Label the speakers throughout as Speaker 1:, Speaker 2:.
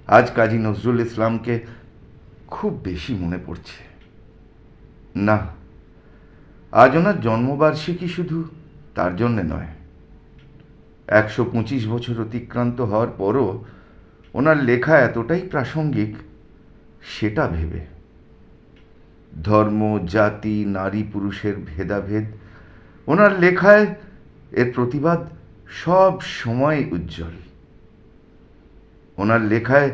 Speaker 1: আজ কাজী নজরুল ইসলামকে খুব বেশি মনে পড়ছে। না, আজ ওনার জন্মবার্ষিকী শুধু তার জন্যে নয়, 125 বছর অতিক্রান্ত হওয়ার পরও ওনার লেখা এতটাই প্রাসঙ্গিক সেটা ভেবে। ধর্ম, জাতি, নারী পুরুষের ভেদাভেদ ওনার লেখায় এর প্রতিবাদ সব সময় উজ্জ্বল। ওনার লেখায়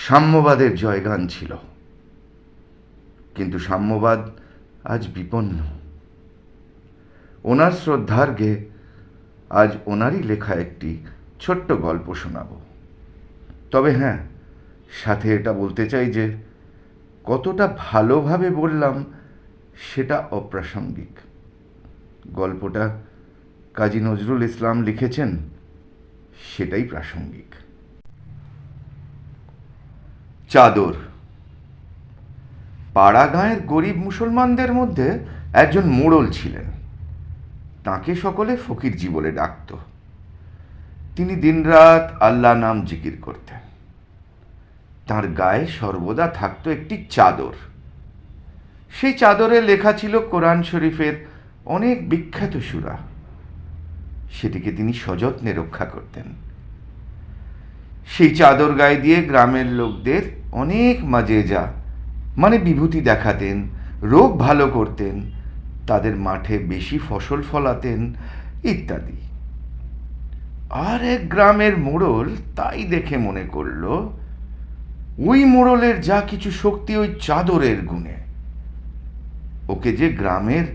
Speaker 1: সাম্যবাদের জয়গান ছিল, কিন্তু সাম্যবাদ আজ বিপন্ন। ওনার শ্রদ্ধার্ঘ্যে আজ ওনারই লেখা একটি ছোট্ট গল্প শোনাব। তবে হ্যাঁ, সাথে এটা বলতে চাই যে কতটা ভালোভাবে বললাম সেটা অপ্রাসঙ্গিক। গল্পটা কাজী নজরুল ইসলাম লিখেছেন, সেটাই প্রাসঙ্গিক। চাদর। পাড়া গাঁয়ের গরিব মুসলমানদের মধ্যে একজন মোড়ল ছিলেন। তাকে সকলে ফকিরজি বলে ডাকত। তিনি দিনরাত আল্লাহ নাম জিকির করতেন। তার গায়ে সর্বদা থাকত একটি চাদর। সেই চাদরে লেখা ছিল কোরআন শরীফের অনেক বিখ্যাত সূরা। সেটিকে তিনি সযত্নে রক্ষা করতেন। সেই চাদর গায়ে দিয়ে গ্রামের লোকদের অনেক মাজেজা মানে বিভূতি দেখাতেন, রোগ ভালো করতেন, তাদের মাঠে বেশি ফসল ফলাতেন ইত্যাদি। আর এক গ্রামের মোড়ল তাই দেখে মনে করল ওই মোড়লের যা কিছু শক্তি ওই চাদরের গুণে। ওকে যে গ্রামের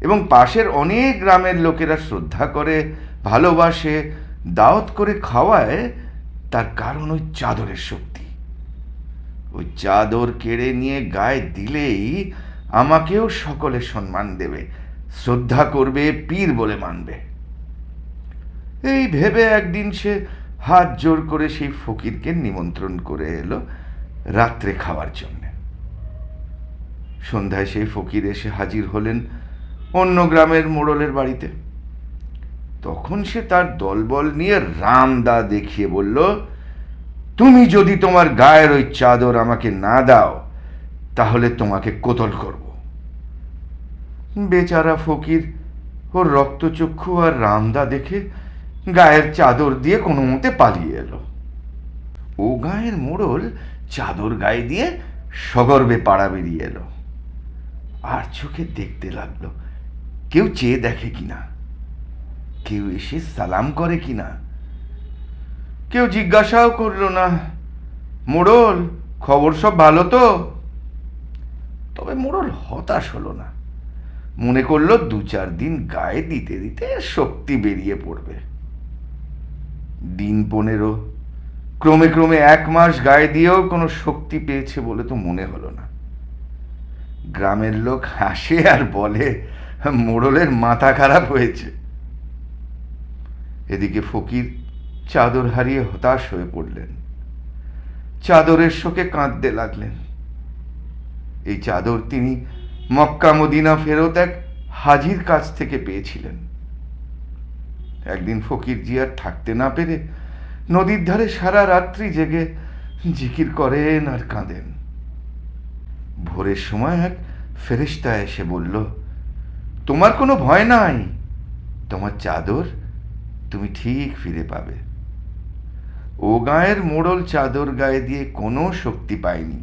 Speaker 1: এবং পাশের অনেক গ্রামের লোকেরা শ্রদ্ধা করে, ভালোবাসে, দাওয়াত করে খাওয়ায়, তার কারণ ওই চাদরের শক্তি। ওই চাদর কেড়ে নিয়ে গায়ে দিলেই আমাকেও সকলে সম্মান দেবে, শ্রদ্ধা করবে, পীর বলে মানবে। এই ভেবে একদিন সে হাত জোর করে সেই ফকিরকে নিমন্ত্রণ করে এলো রাত্রে খাওয়ার জন্য। সন্ধ্যায় সেই ফকির এসে হাজির হলেন অন্য গ্রামের মোড়লের বাড়িতে। তখন সে তার দলবল নিয়ে রামদা দেখিয়ে বলল, তুমি যদি তোমার গায়ের ওই চাদর আমাকে না দাও তাহলে তোমাকে কোতল করব। বেচারা ফকির ওর রক্তচক্ষু আর রামদা দেখে গায়ের চাদর দিয়ে কোনো মতে পালিয়ে এলো। ও গায়ের মোড়ল চাদর গায়ে দিয়ে সগর্বে পাড়া বেরিয়ে এলো। আর চোখে দেখতে লাগলো কেউ চেয়ে দেখে কিনা, কেউ এসে সালাম করে কিনা। কেউ জিজ্ঞাসাও করলো না, মোড়ল খবর সব ভালো তো? তবে মোড়ল হতাশ হলো না, মনে করলো 2-4 দিন গায়ে দিতে দিতে শক্তি বেরিয়ে পড়বে। দিন 15, ক্রমে ক্রমে 1 মাস গায়ে দিয়েও কোনো শক্তি পেয়েছে বলে তো মনে হলো না। গ্রামের লোক হাসে আর বলে মোড়লের মাথা খারাপ হয়েছে। এদিকে ফকির চাদর হারিয়ে হতাশ হয়ে পড়লেন। চাদরের শোকে কাঁদতে লাগলেন। এই চাদর তিনি মক্কা মদিনা ফেরত এক হাজির কাছ থেকে পেয়েছিলেন। একদিন ফকিরজি আর থাকতে না পেরে নদীর ধারে সারা রাত্রি জেগে জিকির করেন আর কাঁদেন। ভোরের সময় এক ফেরেশতা এসে বলল, তোমার কোনো ভয় নাই, তোমার চাদর তুমি ঠিক ফিরে পাবে। ও গায়ের মোড়ল চাদর গায়ে দিয়ে কোনো শক্তি পায়নি।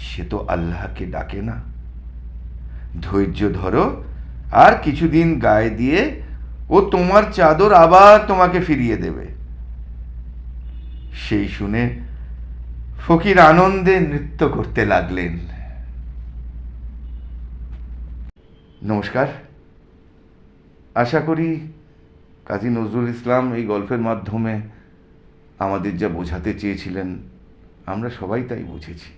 Speaker 1: সে তো আল্লাহকে ডাকে না। ধৈর্য ধরো, আর কিছুদিন গায়ে দিয়ে ও তোমার চাদর আবার তোমাকে ফিরিয়ে দেবে। সেই শুনে ফকির আনন্দে নৃত্য করতে লাগলেন। নমস্কার। আশা করি কাজী নজরুল ইসলাম এই গল্পের মাধ্যমে আমাদের যা বোঝাতে চেয়েছিলেন আমরা সবাই তাই বুঝেছি।